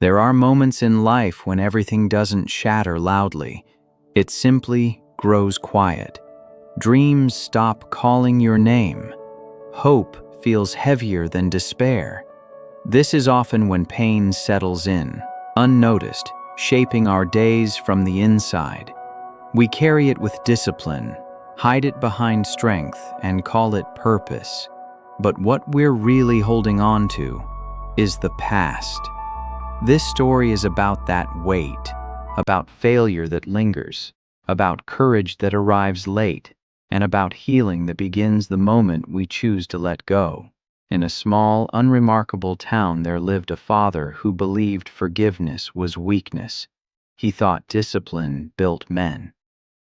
There are moments in life when everything doesn't shatter loudly. It simply grows quiet. Dreams stop calling your name. Hope feels heavier than despair. This is often when pain settles in, unnoticed, shaping our days from the inside. We carry it with discipline, hide it behind strength, and call it purpose. But what we're really holding on to is the past. This story is about that weight, about failure that lingers, about courage that arrives late, and about healing that begins the moment we choose to let go. In a small, unremarkable town there lived a father who believed forgiveness was weakness. He thought discipline built men,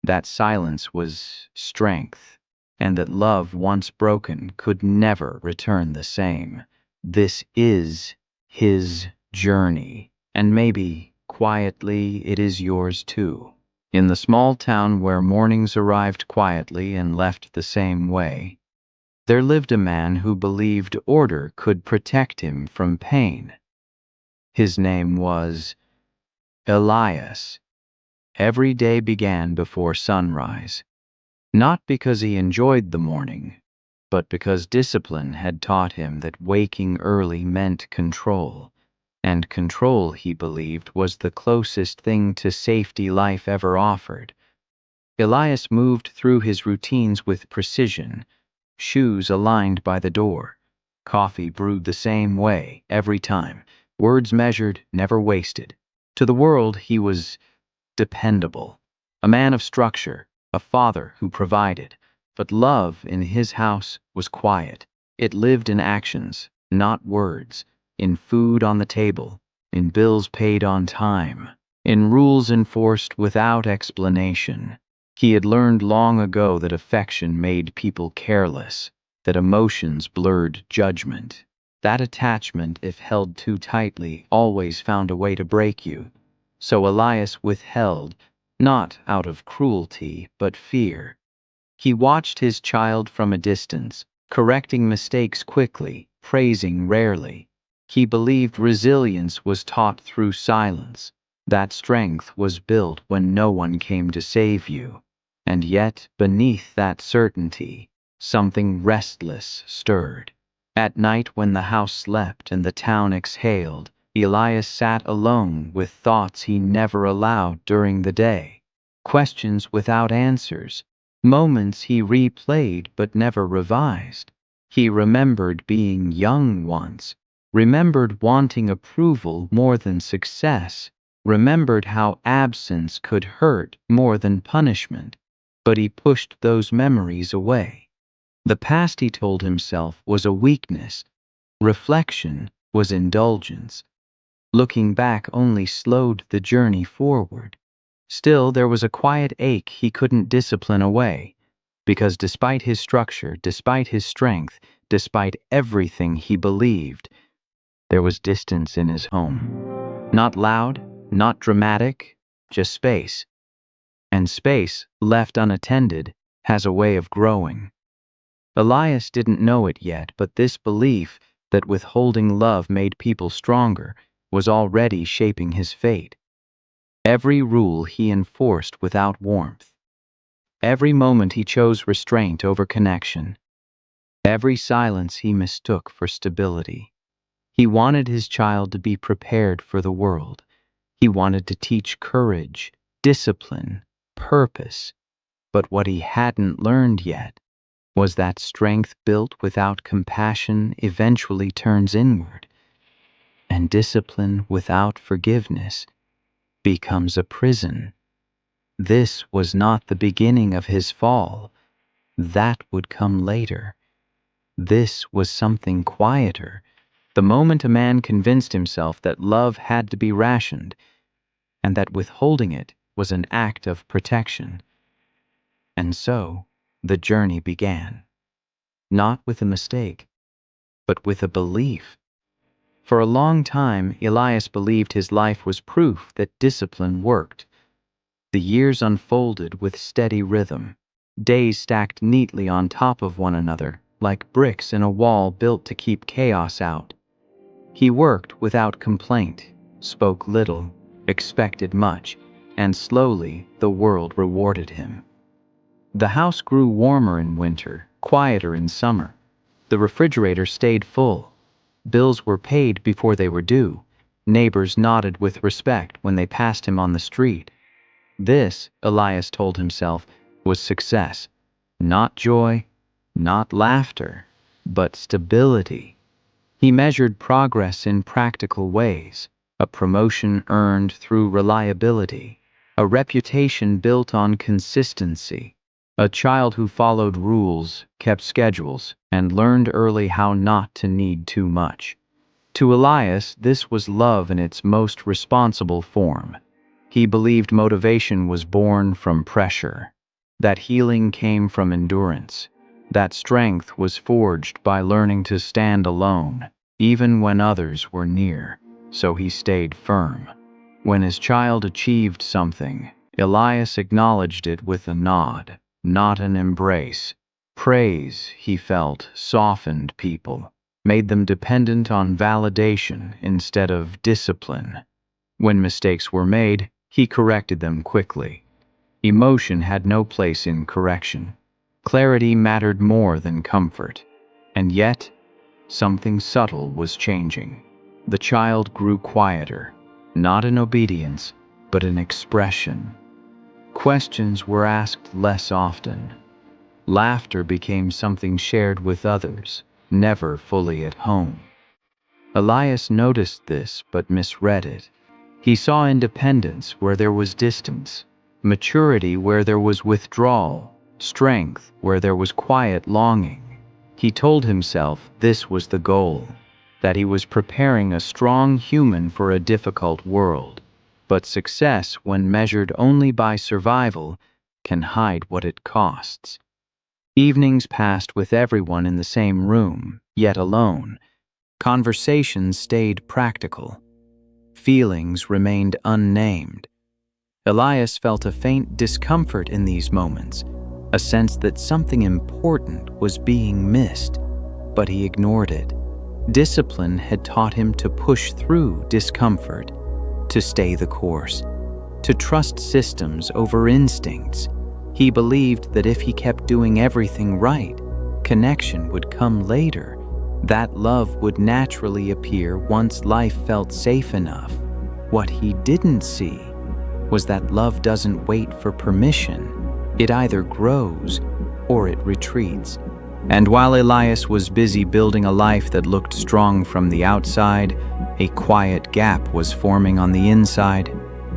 that silence was strength, and that love once broken could never return the same. This is his journey, and maybe, quietly, it is yours too. In the small town where mornings arrived quietly and left the same way, there lived a man who believed order could protect him from pain. His name was Elias. Every day began before sunrise, not because he enjoyed the morning, but because discipline had taught him that waking early meant control, and control, he believed, was the closest thing to safety life ever offered. Elias moved through his routines with precision, shoes aligned by the door, coffee brewed the same way every time, words measured, never wasted. To the world, he was dependable, a man of structure, a father who provided. But love in his house was quiet. It lived in actions, not words, in food on the table, in bills paid on time, in rules enforced without explanation. He had learned long ago that affection made people careless, that emotions blurred judgment, that attachment, if held too tightly, always found a way to break you. So Elias withheld, not out of cruelty, but fear. He watched his child from a distance, correcting mistakes quickly, praising rarely. He believed resilience was taught through silence, that strength was built when no one came to save you. And yet, beneath that certainty, something restless stirred. At night, when the house slept and the town exhaled, Elias sat alone with thoughts he never allowed during the day, questions without answers, moments he replayed but never revised. He remembered being young once, remembered wanting approval more than success, remembered how absence could hurt more than punishment, but he pushed those memories away. The past, he told himself, was a weakness. Reflection was indulgence. Looking back only slowed the journey forward. Still, there was a quiet ache he couldn't discipline away, because despite his structure, despite his strength, despite everything he believed, there was distance in his home. Not loud, not dramatic, just space. And space, left unattended, has a way of growing. Elias didn't know it yet, but this belief that withholding love made people stronger was already shaping his fate. Every rule he enforced without warmth. Every moment he chose restraint over connection. Every silence he mistook for stability. He wanted his child to be prepared for the world. He wanted to teach courage, discipline, purpose. But what he hadn't learned yet was that strength built without compassion eventually turns inward, and discipline without forgiveness becomes a prison. This was not the beginning of his fall. That would come later. This was something quieter, the moment a man convinced himself that love had to be rationed, and that withholding it was an act of protection. And so, the journey began. Not with a mistake, but with a belief. For a long time, Elias believed his life was proof that discipline worked. The years unfolded with steady rhythm, days stacked neatly on top of one another, like bricks in a wall built to keep chaos out. He worked without complaint, spoke little, expected much, and slowly the world rewarded him. The house grew warmer in winter, quieter in summer. The refrigerator stayed full. Bills were paid before they were due. Neighbors nodded with respect when they passed him on the street. This, Elias told himself, was success. Not joy, not laughter, but stability. He measured progress in practical ways: a promotion earned through reliability, a reputation built on consistency, a child who followed rules, kept schedules, and learned early how not to need too much. To Elias, this was love in its most responsible form. He believed motivation was born from pressure, that healing came from endurance, that strength was forged by learning to stand alone, even when others were near. So he stayed firm. When his child achieved something, Elias acknowledged it with a nod, not an embrace. Praise, he felt, softened people, made them dependent on validation instead of discipline. When mistakes were made, he corrected them quickly. Emotion had no place in correction. Clarity mattered more than comfort. And yet, something subtle was changing. The child grew quieter, not in obedience, but in expression. Questions were asked less often. Laughter became something shared with others, never fully at home. Elias noticed this but misread it. He saw independence where there was distance, maturity where there was withdrawal, strength where there was quiet longing. He told himself this was the goal, that he was preparing a strong human for a difficult world. But success, when measured only by survival, can hide what it costs. Evenings passed with everyone in the same room, yet alone. Conversations stayed practical. Feelings remained unnamed. Elias felt a faint discomfort in these moments, a sense that something important was being missed, but he ignored it. Discipline had taught him to push through discomfort, to stay the course, to trust systems over instincts. He believed that if he kept doing everything right, connection would come later. That love would naturally appear once life felt safe enough. What he didn't see was that love doesn't wait for permission. It either grows or it retreats. And while Elias was busy building a life that looked strong from the outside, a quiet gap was forming on the inside,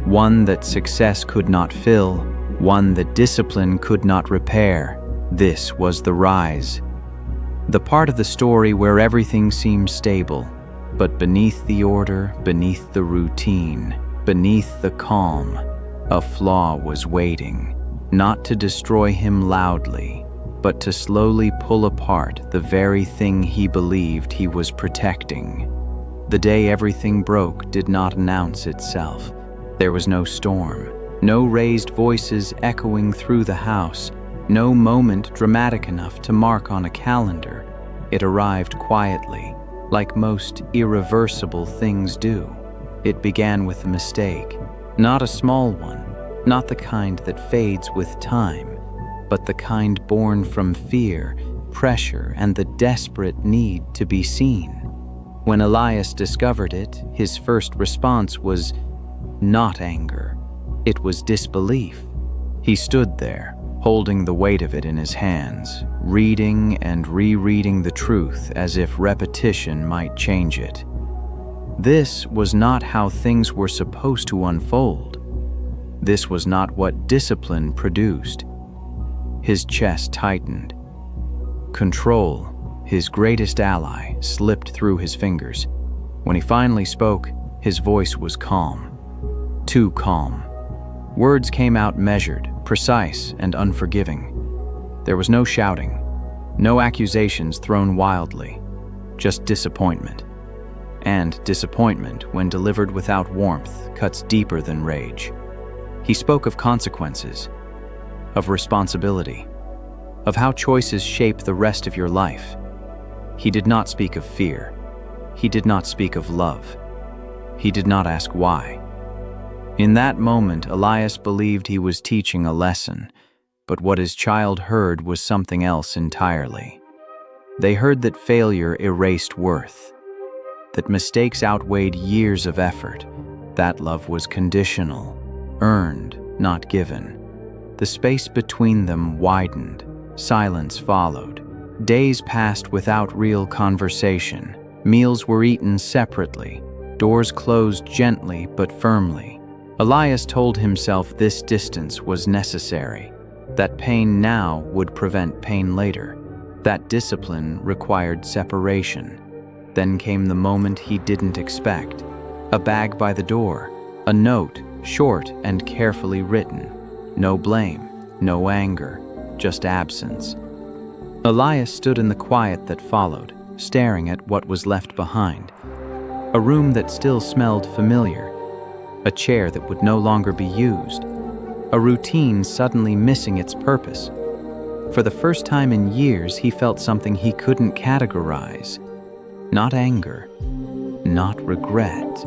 one that success could not fill, one that discipline could not repair. This was the rise. The part of the story where everything seemed stable, but beneath the order, beneath the routine, beneath the calm, a flaw was waiting, not to destroy him loudly, but to slowly pull apart the very thing he believed he was protecting. The day everything broke did not announce itself. There was no storm, no raised voices echoing through the house, no moment dramatic enough to mark on a calendar. It arrived quietly, like most irreversible things do. It began with a mistake, not a small one, not the kind that fades with time, but the kind born from fear, pressure, and the desperate need to be seen. When Elias discovered it, his first response was not anger. It was disbelief. He stood there, holding the weight of it in his hands, reading and rereading the truth as if repetition might change it. This was not how things were supposed to unfold. This was not what discipline produced. His chest tightened. Control, his greatest ally, slipped through his fingers. When he finally spoke, his voice was calm. Too calm. Words came out measured, precise, and unforgiving. There was no shouting, no accusations thrown wildly, just disappointment. And disappointment, when delivered without warmth, cuts deeper than rage. He spoke of consequences, of responsibility, of how choices shape the rest of your life. He did not speak of fear. He did not speak of love. He did not ask why. In that moment, Elias believed he was teaching a lesson, but what his child heard was something else entirely. They heard that failure erased worth, that mistakes outweighed years of effort, that love was conditional, earned, not given. The space between them widened, silence followed. Days passed without real conversation. Meals were eaten separately, doors closed gently but firmly. Elias told himself this distance was necessary, that pain now would prevent pain later, that discipline required separation. Then came the moment he didn't expect. A bag by the door, a note, short and carefully written. No blame, no anger, just absence. Elias stood in the quiet that followed, staring at what was left behind. A room that still smelled familiar, a chair that would no longer be used, a routine suddenly missing its purpose. For the first time in years, he felt something he couldn't categorize. Not anger, not regret,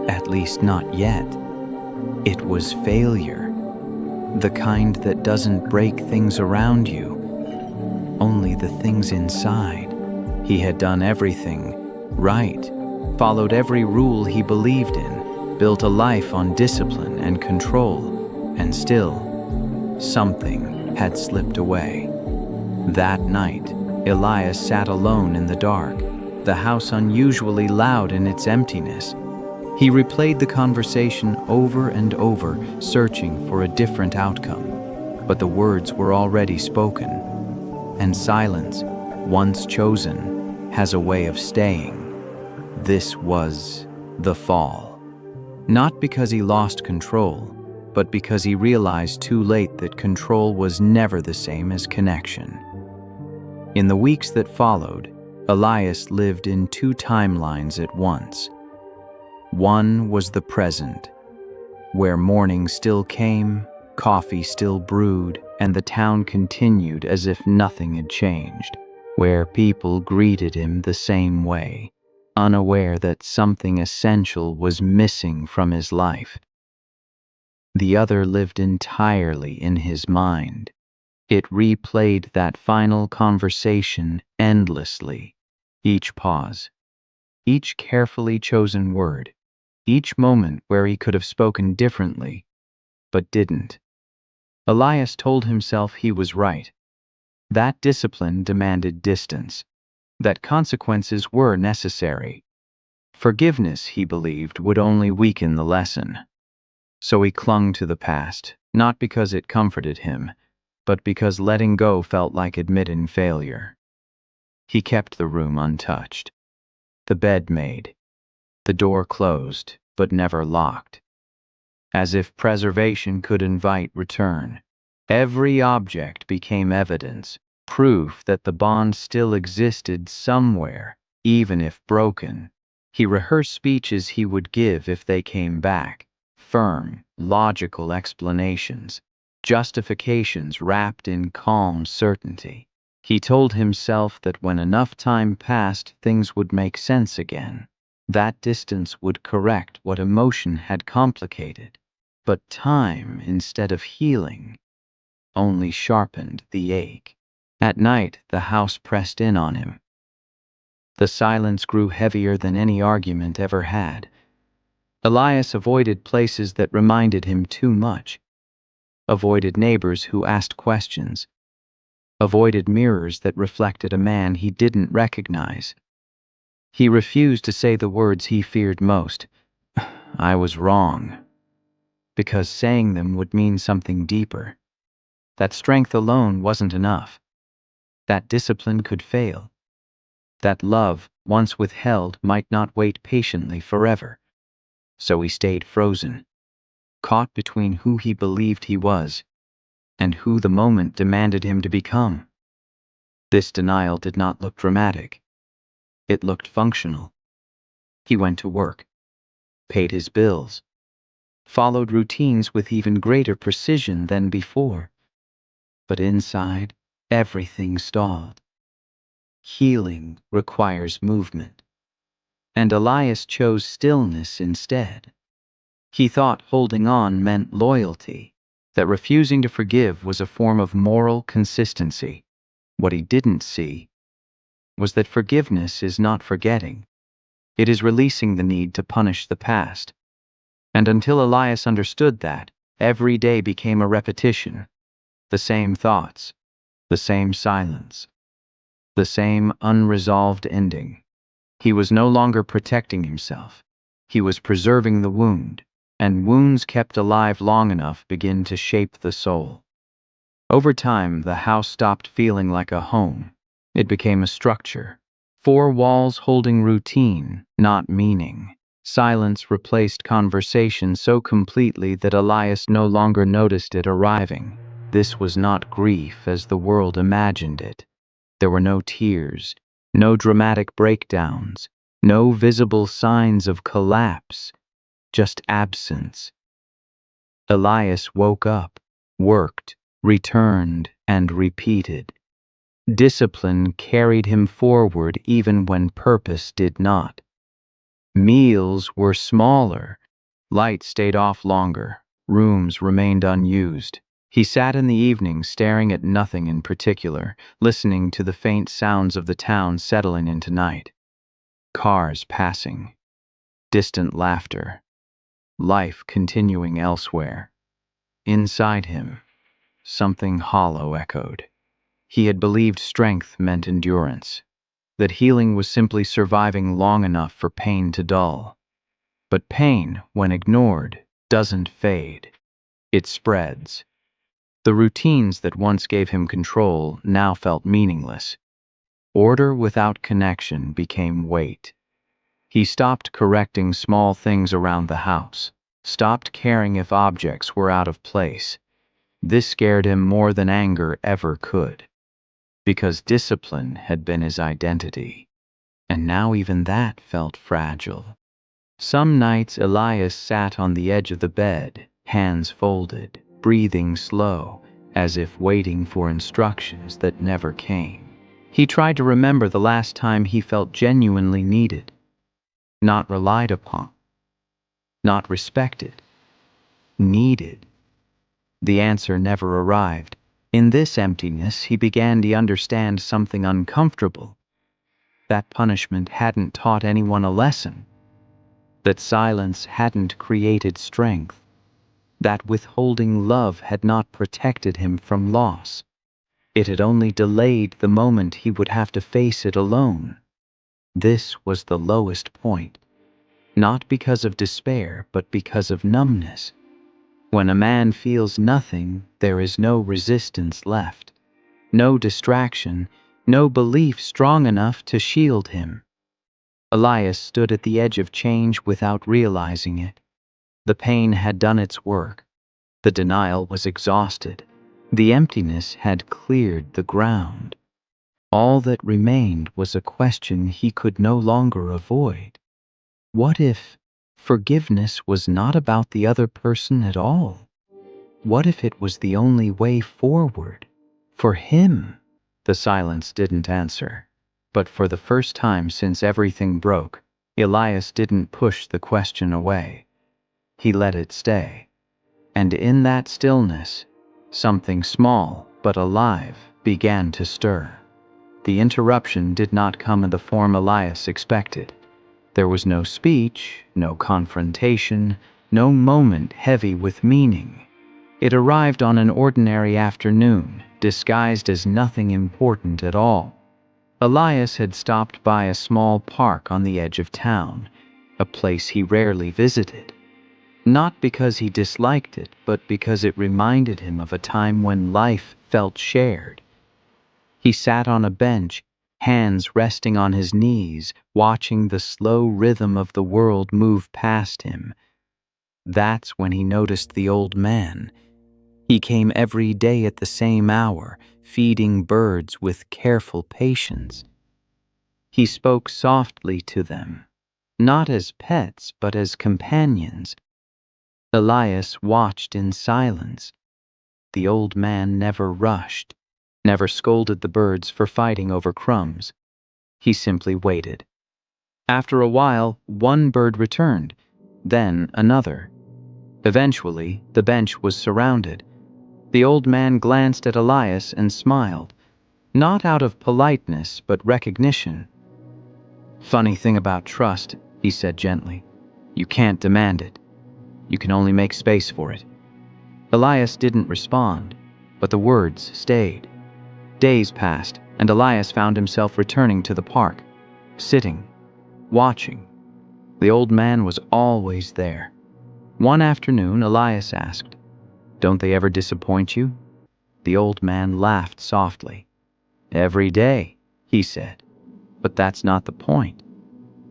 at least not yet. It was failure, the kind that doesn't break things around you, only the things inside. He had done everything right, followed every rule he believed in, built a life on discipline and control, and still, something had slipped away. That night, Elias sat alone in the dark, the house unusually loud in its emptiness. He replayed the conversation over and over, searching for a different outcome. But the words were already spoken, and silence, once chosen, has a way of staying. This was the fall. Not because he lost control, but because he realized too late that control was never the same as connection. In the weeks that followed, Elias lived in two timelines at once. One was the present, where morning still came, coffee still brewed, and the town continued as if nothing had changed, where people greeted him the same way, unaware that something essential was missing from his life. The other lived entirely in his mind. It replayed that final conversation endlessly, each pause, each carefully chosen word, each moment where he could have spoken differently, but didn't. Elias told himself he was right. That discipline demanded distance, that consequences were necessary. Forgiveness, he believed, would only weaken the lesson. So he clung to the past, not because it comforted him, but because letting go felt like admitting failure. He kept the room untouched, the bed made, the door closed, but never locked, as if preservation could invite return. Every object became evidence, proof that the bond still existed somewhere, even if broken. He rehearsed speeches he would give if they came back, firm, logical explanations, justifications wrapped in calm certainty. He told himself that when enough time passed, things would make sense again. That distance would correct what emotion had complicated. But time, instead of healing, only sharpened the ache. At night, the house pressed in on him. The silence grew heavier than any argument ever had. Elias avoided places that reminded him too much, avoided neighbors who asked questions, avoided mirrors that reflected a man he didn't recognize. He refused to say the words he feared most. I was wrong, because saying them would mean something deeper. That strength alone wasn't enough. That discipline could fail. That love, once withheld, might not wait patiently forever. So he stayed frozen, caught between who he believed he was and who the moment demanded him to become. This denial did not look dramatic. It looked functional. He went to work, paid his bills, followed routines with even greater precision than before. But inside, everything stalled. Healing requires movement, and Elias chose stillness instead. He thought holding on meant loyalty, that refusing to forgive was a form of moral consistency. What he didn't see was that forgiveness is not forgetting. It is releasing the need to punish the past. And until Elias understood that, every day became a repetition. The same thoughts, the same silence, the same unresolved ending. He was no longer protecting himself. He was preserving the wound, and wounds kept alive long enough begin to shape the soul. Over time, the house stopped feeling like a home. It became a structure. Four walls holding routine, not meaning. Silence replaced conversation so completely that Elias no longer noticed it arriving. This was not grief as the world imagined it. There were no tears, no dramatic breakdowns, no visible signs of collapse, just absence. Elias woke up, worked, returned, and repeated. Discipline carried him forward even when purpose did not. Meals were smaller, lights stayed off longer, rooms remained unused. He sat in the evening staring at nothing in particular, listening to the faint sounds of the town settling into night. Cars passing, distant laughter, life continuing elsewhere. Inside him, something hollow echoed. He had believed strength meant endurance, that healing was simply surviving long enough for pain to dull. But pain, when ignored, doesn't fade. It spreads. The routines that once gave him control now felt meaningless. Order without connection became weight. He stopped correcting small things around the house, stopped caring if objects were out of place. This scared him more than anger ever could, because discipline had been his identity. And now even that felt fragile. Some nights Elias sat on the edge of the bed, hands folded, breathing slow, as if waiting for instructions that never came. He tried to remember the last time he felt genuinely needed, not relied upon, not respected, needed. The answer never arrived. In this emptiness, he began to understand something uncomfortable. That punishment hadn't taught anyone a lesson. That silence hadn't created strength. That withholding love had not protected him from loss. It had only delayed the moment he would have to face it alone. This was the lowest point, not because of despair, but because of numbness. When a man feels nothing, there is no resistance left, no distraction, no belief strong enough to shield him. Elias stood at the edge of change without realizing it. The pain had done its work. The denial was exhausted. The emptiness had cleared the ground. All that remained was a question he could no longer avoid. What if forgiveness was not about the other person at all? What if it was the only way forward? For him? The silence didn't answer. But for the first time since everything broke, Elias didn't push the question away. He let it stay. And in that stillness, something small but alive began to stir. The interruption did not come in the form Elias expected. There was no speech, no confrontation, no moment heavy with meaning. It arrived on an ordinary afternoon, disguised as nothing important at all. Elias had stopped by a small park on the edge of town, a place he rarely visited. Not because he disliked it, but because it reminded him of a time when life felt shared. He sat on a bench, hands resting on his knees, watching the slow rhythm of the world move past him. That's when he noticed the old man. He came every day at the same hour, feeding birds with careful patience. He spoke softly to them, not as pets, but as companions. Elias watched in silence. The old man never rushed, never scolded the birds for fighting over crumbs. He simply waited. After a while, one bird returned, then another. Eventually, the bench was surrounded. The old man glanced at Elias and smiled, not out of politeness, but recognition. "Funny thing about trust," he said gently. "You can't demand it. You can only make space for it." Elias didn't respond, but the words stayed. Days passed, and Elias found himself returning to the park, sitting, watching. The old man was always there. One afternoon, Elias asked, "Don't they ever disappoint you?" The old man laughed softly. "Every day," he said. "But that's not the point."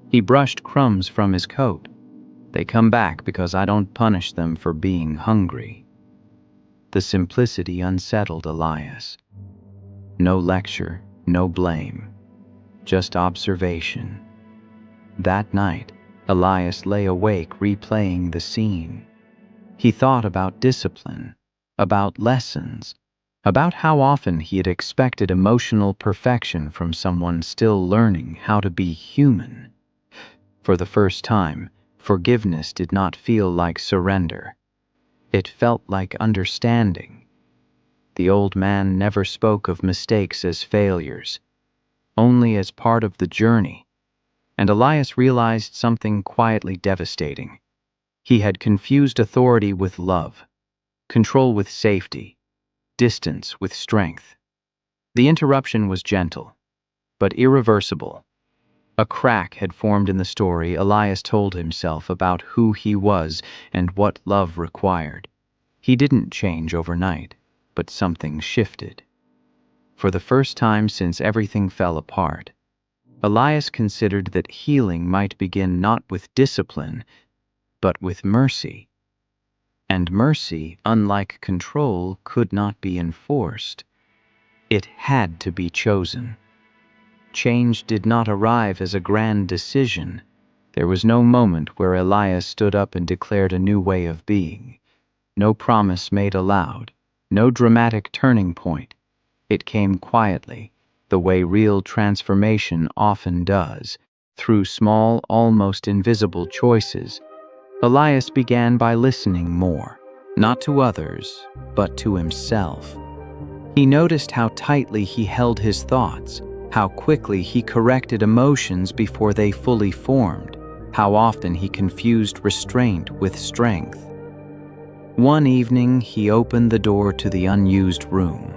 He brushed crumbs from his coat. "They come back because I don't punish them for being hungry." The simplicity unsettled Elias. No lecture, no blame, just observation. That night, Elias lay awake replaying the scene. He thought about discipline, about lessons, about how often he had expected emotional perfection from someone still learning how to be human. For the first time, forgiveness did not feel like surrender. It felt like understanding. The old man never spoke of mistakes as failures, only as part of the journey. And Elias realized something quietly devastating. He had confused authority with love, control with safety, distance with strength. The interruption was gentle, but irreversible. A crack had formed in the story Elias told himself about who he was and what love required. He didn't change overnight, but something shifted. For the first time since everything fell apart, Elias considered that healing might begin not with discipline, but with mercy. And mercy, unlike control, could not be enforced. It had to be chosen. Change did not arrive as a grand decision. There was no moment where Elias stood up and declared a new way of being. No promise made aloud, no dramatic turning point. It came quietly, the way real transformation often does, through small, almost invisible choices. Elias began by listening more, not to others, but to himself. He noticed how tightly he held his thoughts, how quickly he corrected emotions before they fully formed, how often he confused restraint with strength. One evening, he opened the door to the unused room.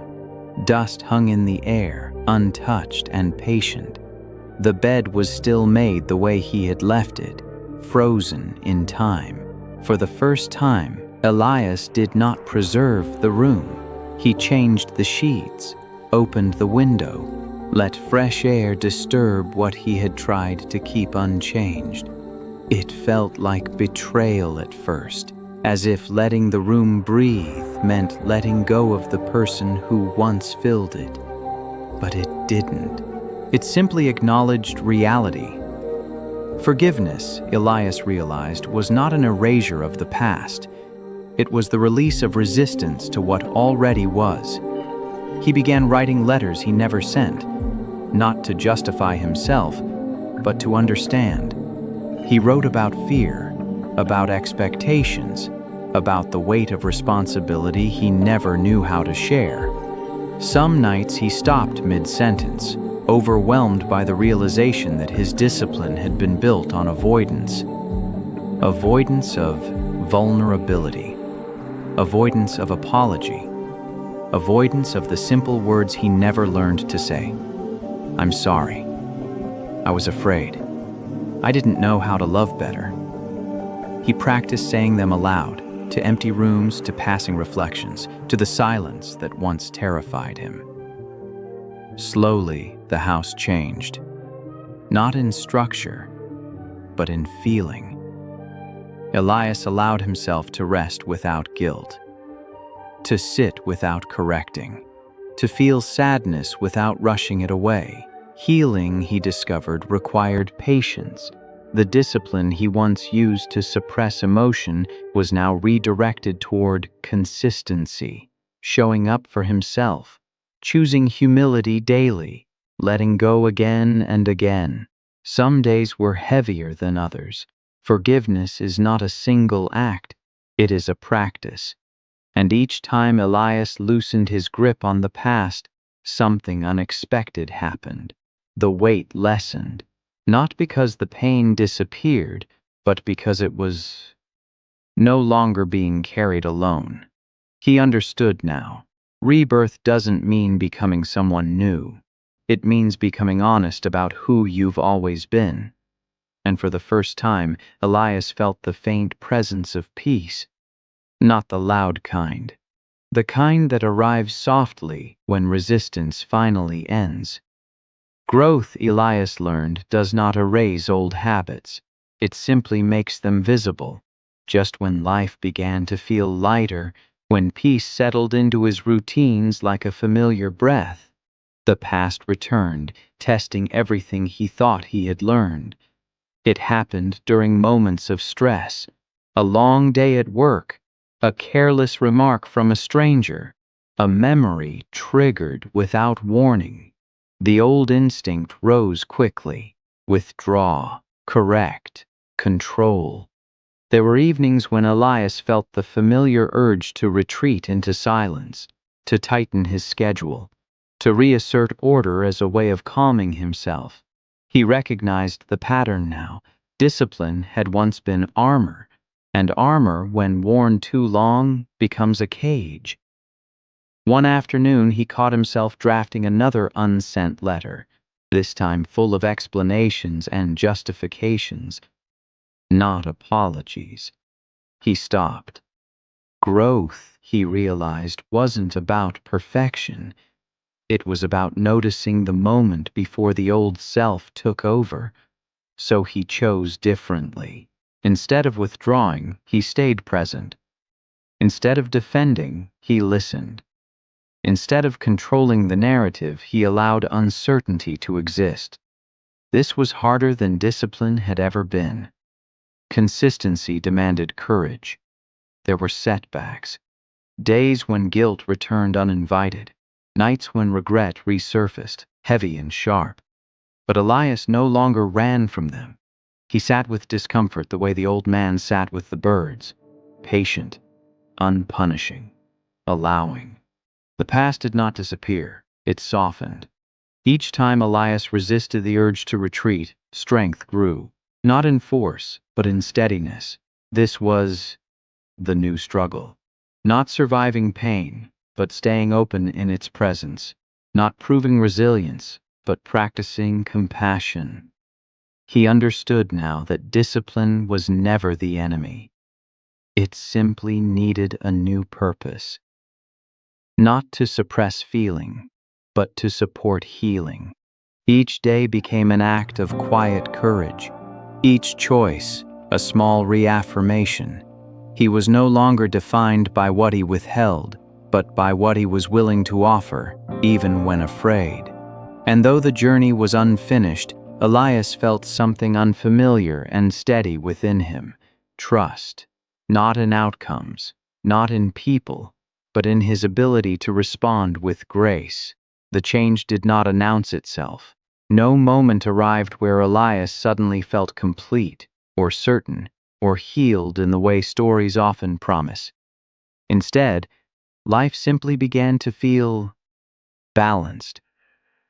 Dust hung in the air, untouched and patient. The bed was still made the way he had left it, frozen in time. For the first time, Elias did not preserve the room. He changed the sheets, opened the window, let fresh air disturb what he had tried to keep unchanged. It felt like betrayal at first, as if letting the room breathe meant letting go of the person who once filled it. But it didn't. It simply acknowledged reality. Forgiveness, Elias realized, was not an erasure of the past. It was the release of resistance to what already was. He began writing letters he never sent, not to justify himself, but to understand. He wrote about fear, about expectations, about the weight of responsibility he never knew how to share. Some nights he stopped mid-sentence, overwhelmed by the realization that his discipline had been built on avoidance. Avoidance of vulnerability, avoidance of apology, avoidance of the simple words he never learned to say. "I'm sorry. I was afraid. I didn't know how to love better." He practiced saying them aloud, to empty rooms, to passing reflections, to the silence that once terrified him. Slowly, the house changed. Not in structure, but in feeling. Elias allowed himself to rest without guilt, to sit without correcting, to feel sadness without rushing it away. Healing, he discovered, required patience. The discipline he once used to suppress emotion was now redirected toward consistency, showing up for himself, choosing humility daily, letting go again and again. Some days were heavier than others. Forgiveness is not a single act, it is a practice. And each time Elias loosened his grip on the past, something unexpected happened. The weight lessened, not because the pain disappeared, but because it was no longer being carried alone. He understood now. Rebirth doesn't mean becoming someone new. It means becoming honest about who you've always been. And for the first time, Elias felt the faint presence of peace. Not the loud kind. The kind that arrives softly when resistance finally ends. Growth, Elias learned, does not erase old habits. It simply makes them visible. Just when life began to feel lighter, when peace settled into his routines like a familiar breath, the past returned, testing everything he thought he had learned. It happened during moments of stress, a long day at work, a careless remark from a stranger, a memory triggered without warning. The old instinct rose quickly: withdraw, correct, control. There were evenings when Elias felt the familiar urge to retreat into silence, to tighten his schedule, to reassert order as a way of calming himself. He recognized the pattern now. Discipline had once been armor, and armor, when worn too long, becomes a cage. One afternoon he caught himself drafting another unsent letter, this time full of explanations and justifications, not apologies. He stopped. Growth, he realized, wasn't about perfection. It was about noticing the moment before the old self took over. So he chose differently. Instead of withdrawing, he stayed present. Instead of defending, he listened. Instead of controlling the narrative, he allowed uncertainty to exist. This was harder than discipline had ever been. Consistency demanded courage. There were setbacks. Days when guilt returned uninvited. Nights when regret resurfaced, heavy and sharp. But Elias no longer ran from them. He sat with discomfort the way the old man sat with the birds, patient, unpunishing, allowing. The past did not disappear, it softened. Each time Elias resisted the urge to retreat, strength grew, not in force, but in steadiness. This was the new struggle. Not surviving pain, but staying open in its presence. Not proving resilience, but practicing compassion. He understood now that discipline was never the enemy. It simply needed a new purpose. Not to suppress feeling, but to support healing. Each day became an act of quiet courage. Each choice, a small reaffirmation. He was no longer defined by what he withheld, but by what he was willing to offer, even when afraid. And though the journey was unfinished, Elias felt something unfamiliar and steady within him. Trust, not in outcomes, not in people, but in his ability to respond with grace. The change did not announce itself. No moment arrived where Elias suddenly felt complete, or certain, or healed in the way stories often promise. Instead, life simply began to feel balanced.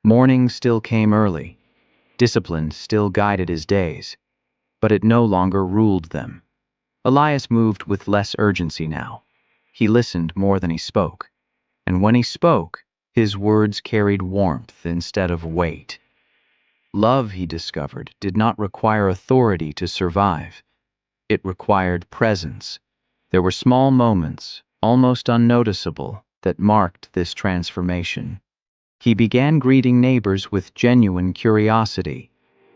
Morning still came early. Discipline still guided his days, but it no longer ruled them. Elias moved with less urgency now. He listened more than he spoke, and when he spoke, his words carried warmth instead of weight. Love, he discovered, did not require authority to survive. It required presence. There were small moments, almost unnoticeable, that marked this transformation. He began greeting neighbors with genuine curiosity,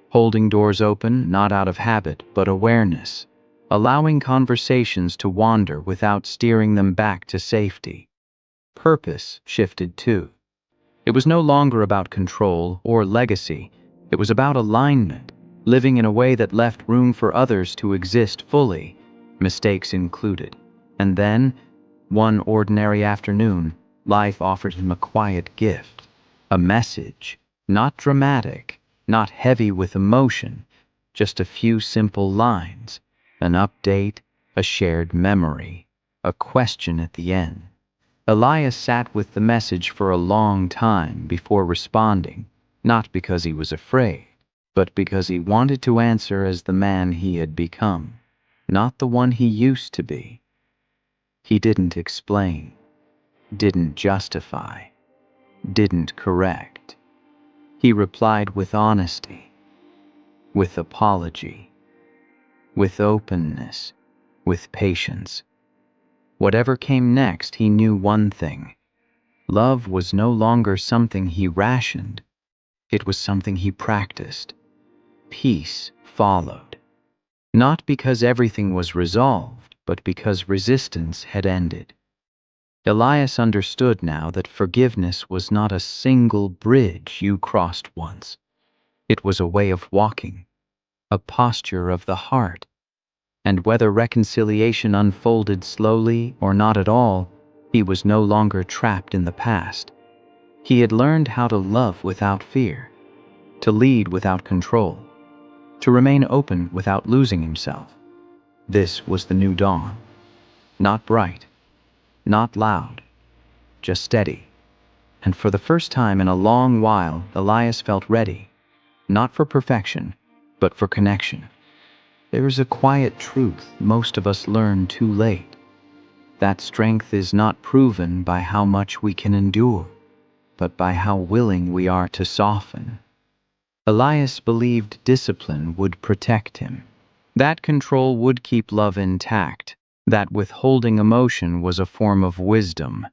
holding doors open not out of habit but awareness, allowing conversations to wander without steering them back to safety. Purpose shifted too. It was no longer about control or legacy. It was about alignment, living in a way that left room for others to exist fully, mistakes included. And then, one ordinary afternoon, life offered him a quiet gift, a message, not dramatic, not heavy with emotion, just a few simple lines, an update, a shared memory, a question at the end. Elias sat with the message for a long time before responding, not because he was afraid, but because he wanted to answer as the man he had become, not the one he used to be. He didn't explain, didn't justify, didn't correct. He replied with honesty, with apology, with openness, with patience. Whatever came next, he knew one thing. Love was no longer something he rationed. It was something he practiced. Peace followed. Not because everything was resolved, but because resistance had ended. Elias understood now that forgiveness was not a single bridge you crossed once. It was a way of walking, a posture of the heart. And whether reconciliation unfolded slowly or not at all, he was no longer trapped in the past. He had learned how to love without fear, to lead without control, to remain open without losing himself. This was the new dawn. Not bright, not loud, just steady. And for the first time in a long while, Elias felt ready, not for perfection, but for connection. There is a quiet truth most of us learn too late. That strength is not proven by how much we can endure, but by how willing we are to soften. Elias believed discipline would protect him. That control would keep love intact, that withholding emotion was a form of wisdom.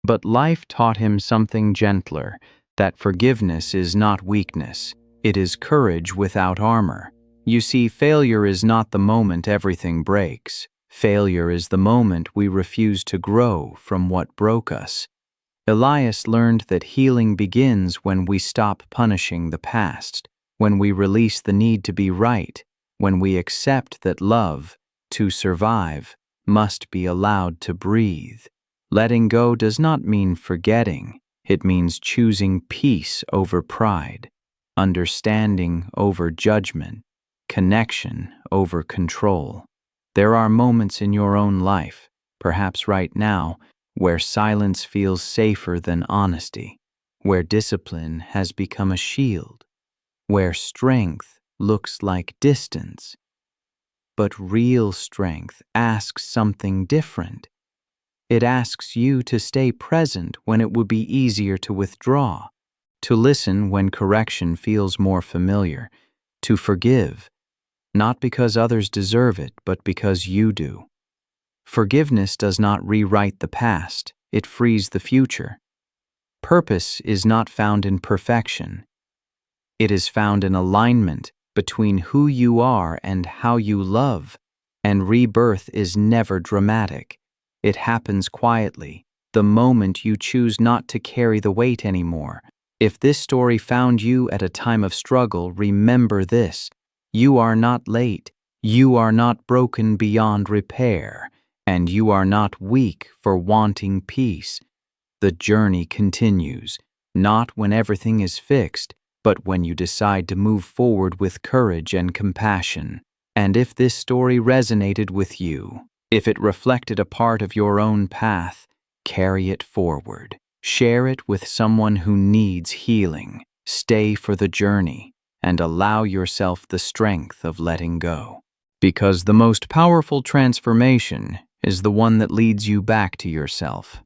But life taught him something gentler, that forgiveness is not weakness, it is courage without armor. You see, failure is not the moment everything breaks. Failure is the moment we refuse to grow from what broke us. Elias learned that healing begins when we stop punishing the past, when we release the need to be right, when we accept that love, to survive, must be allowed to breathe. Letting go does not mean forgetting. It means choosing peace over pride, understanding over judgment, connection over control. There are moments in your own life, perhaps right now, where silence feels safer than honesty, where discipline has become a shield, where strength looks like distance. But real strength asks something different. It asks you to stay present when it would be easier to withdraw, to listen when correction feels more familiar, to forgive, not because others deserve it, but because you do. Forgiveness does not rewrite the past, it frees the future. Purpose is not found in perfection. It is found in alignment between who you are and how you love. And rebirth is never dramatic. It happens quietly, the moment you choose not to carry the weight anymore. If this story found you at a time of struggle, remember this: you are not late, you are not broken beyond repair, and you are not weak for wanting peace. The journey continues, not when everything is fixed, but when you decide to move forward with courage and compassion. And if this story resonated with you, if it reflected a part of your own path, carry it forward. Share it with someone who needs healing. Stay for the journey and allow yourself the strength of letting go. Because the most powerful transformation is the one that leads you back to yourself.